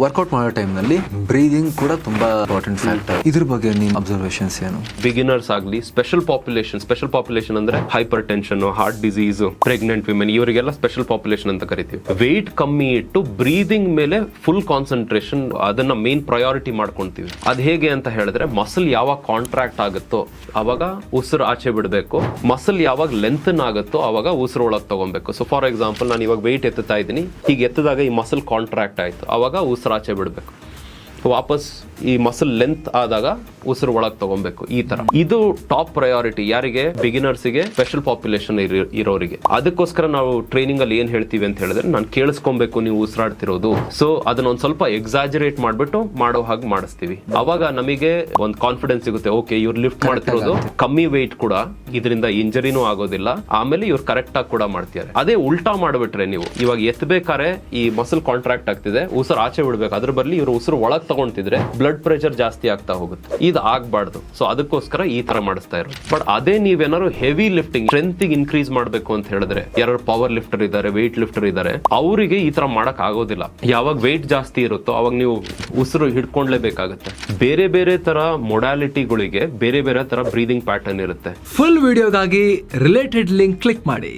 Workout ಮಾಡೋ ಟೈಮ್ನಲ್ಲಿ breathing ಕೂಡ ತುಂಬಾ ಇಂಪಾರ್ಟೆಂಟ್ ಫ್ಯಾಕ್ಟರ್. ಇದ್ರ ಬಗ್ಗೆ ನಿಮ್ಮ ಅಬ್ಸರ್ವೇಷನ್ಸ್ ಏನು? ಬಿಗಿನರ್ಸ್ ಆಗಲಿ, ಸ್ಪೆಷಲ್ ಪಾಪ್ಯುಲೇಷನ್ ಅಂದ್ರೆ hypertension, heart disease, pregnant women, ಇವರಿಗೆಲ್ಲ ಸ್ಪೆಷಲ್ ಪಾಪ್ಯುಲೇಷನ್ ಅಂತ ಕರಿತೀವಿ. ವೆಯ್ಟ್ ಕಮ್ಮಿ ಇಟ್ಟು ಬ್ರೀದಿಂಗ್ ಮೇಲೆ ಫುಲ್ ಕಾನ್ಸಂಟ್ರೇಷನ್, ಅದನ್ನ ಮೇನ್ ಪ್ರಯಾರಿಟಿ ಮಾಡ್ಕೊಂತೀವಿ. ಅದ್ ಹೇಗೆ ಅಂತ ಹೇಳಿದ್ರೆ, ಮಸಲ್ ಯಾವಾಗ ಕಾಂಟ್ರಾಕ್ಟ್ ಆಗುತ್ತೋ ಅವಾಗ ಉಸಿರು ಆಚೆ ಬಿಡಬೇಕು, ಮಸಲ್ ಯಾವಾಗ ಲೆಂಥನ್ ಆಗುತ್ತೋ ಅವಾಗ ಉಸಿರು ಒಳಗೆ ತಗೊಬೇಕು. ಸೊ ಫಾರ್ ಎಕ್ಸಾಂಪಲ್, ನಾನು ಇವಾಗ ವೆಯ್ಟ್ ಎತ್ತುತ್ತಾ ಇದ್ದೀನಿ, ಹೀಗೆ ಎತ್ತಿದಾಗ ಈ ಮಸಲ್ ಕಾಂಟ್ರಾಕ್ಟ್ ಆಯ್ತು, ಅವಾಗ ಉಸಿರು ಆಚೆ ಬಿಡಬೇಕು. ವಾಪಸ್ ಈ ಮಸಲ್ ಲೆಂತ್ ಆದಾಗ ಉಸಿರು ಒಳಗೆ ತಗೊಬೇಕು. ಈ ತರ ಇದು ಟಾಪ್ ಪ್ರಯಾರಿಟಿ ಯಾರಿಗೆ? ಬಿಗಿನರ್ಸ್ಗೆ, ಸ್ಪೆಷಲ್ ಪಾಪ್ಯುಲೇಷನ್ ಇರೋರಿಗೆ. ಅದಕ್ಕೋಸ್ಕರ ನಾವು ಟ್ರೈನಿಂಗ್ ಅಲ್ಲಿ ಏನ್ ಹೇಳ್ತೀವಿ ಅಂತ ಹೇಳಿದ್ರೆ, ನಾನು ಕೇಳಿಸ್ಕೊಬೇಕು ನೀವು ಉಸಿರಾಡ್ತಿರೋದು. ಸೊ ಅದನ್ನ ಒಂದ್ ಸ್ವಲ್ಪ ಎಕ್ಸಾಜರೇಟ್ ಮಾಡ್ಬಿಟ್ಟು ಮಾಡೋ ಹಾಗೆ ಮಾಡಿಸ್ತೀವಿ. ಅವಾಗ ನಮಗೆ ಒಂದು ಕಾನ್ಫಿಡೆನ್ಸ್ ಸಿಗುತ್ತೆ, ಓಕೆ ಇವ್ರು ಲಿಫ್ಟ್ ಮಾಡ್ತಿರೋದು ಕಮ್ಮಿ ವೆಯ್ಟ್ ಕೂಡ, ಇದರಿಂದ ಇಂಜರಿನೂ ಆಗೋದಿಲ್ಲ, ಆಮೇಲೆ ಇವ್ರು ಕರೆಕ್ಟ್ ಆಗಿ ಕೂಡ ಮಾಡ್ತಾರೆ. ಅದೇ ಉಲ್ಟಾ ಮಾಡ್ಬಿಟ್ರೆ, ನೀವು ಇವಾಗ ಎತ್ತಬೇಕಾರೆ ಈ ಮಸಲ್ ಕಾಂಟ್ರಾಕ್ಟ್ ಆಗ್ತಿದೆ, ಉಸಿರು ಆಚೆ ಬಿಡ್ಬೇಕು, ಅದ್ರ ಬದಲು ಇವ್ರು ಉಸಿರು ಒಳಗ್ ತಗೊಂತಿದ್ರೆ ಬ್ಲಡ್ ಪ್ರೆಷರ್ ಜಾಸ್ತಿ ಆಗ್ತಾ ಹೋಗುತ್ತೆ. ಇದು ಆಗ್ಬಾರ್ದು. ಸೊ ಅದಕ್ಕೋಸ್ಕರ ಈ ತರ ಮಾಡಿಸ್ತಾ ಇರೋದು. ಬಟ್ ಅದೇ ನೀವೇನಾದ್ರು ಹೆವಿ ಲಿಫ್ಟಿಂಗ್, ಸ್ಟ್ರೆಂತ್ ಇನ್ಕ್ರೀಸ್ ಮಾಡ್ಬೇಕು ಅಂತ ಹೇಳಿದ್ರೆ, ಯಾರು ಪವರ್ ಲಿಫ್ಟರ್ ಇದ್ದಾರೆ, ವೆಯ್ಟ್ ಲಿಫ್ಟರ್ ಇದ್ದಾರೆ, ಅವರಿಗೆ ಈ ತರ ಮಾಡಕ್ ಆಗೋದಿಲ್ಲ. ಯಾವಾಗ ವೆಯ್ಟ್ ಜಾಸ್ತಿ ಇರುತ್ತೋ ಅವಾಗ ನೀವು ಉಸಿರು ಹಿಡ್ಕೊಂಡ್ಲೇಬೇಕಾಗುತ್ತೆ. ಬೇರೆ ಬೇರೆ ತರ ಮೊಡಾಲಿಟಿಗಳಿಗೆ ಬೇರೆ ಬೇರೆ ತರ ಬ್ರೀದಿಂಗ್ ಪ್ಯಾಟರ್ನ್ ಇರುತ್ತೆ. ಫುಲ್ ವಿಡಿಯೋಗಾಗಿ ರಿಲೇಟೆಡ್ ಲಿಂಕ್ ಕ್ಲಿಕ್ ಮಾಡಿ.